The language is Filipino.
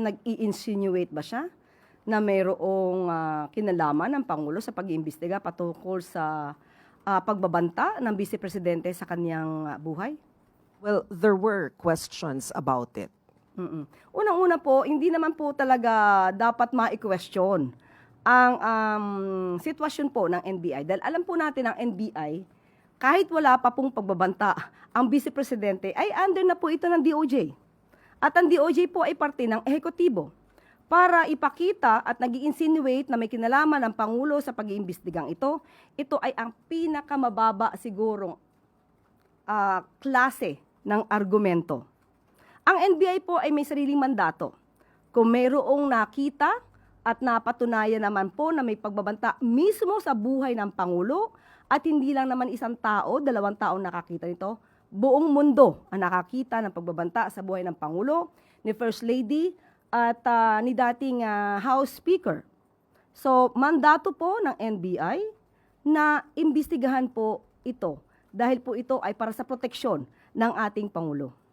nag-i-insinuate ba siya na mayroong kinalaman ng Pangulo sa pag-iimbestiga patungkol sa pagbabanta ng Vice Presidente sa kanyang buhay? Well, there were questions about it. Unang-una po, hindi naman po talaga dapat ma-question ang sitwasyon po ng NBI. Dahil alam po natin ang NBI, kahit wala pa pong pagbabanta, ang Vice Presidente ay under na po ito ng DOJ. At ang DOJ po ay parte ng ehekutibo para ipakita at nag-i-insinuate na may kinalaman ng Pangulo sa pag-iimbestigang ito. Ito ay ang pinakamababa sigurong klase ng argumento. Ang NBI po ay may sariling mandato. Kung mayroong nakita at napatunayan naman po na may pagbabanta mismo sa buhay ng Pangulo at hindi lang naman isang tao, 2 taong nakakita nito, buong mundo ang nakakita ng pagbabanta sa buhay ng Pangulo, ni First Lady at ni dating House Speaker. So, mandato po ng NBI na imbestigahan po ito dahil po ito ay para sa proteksyon ng ating Pangulo.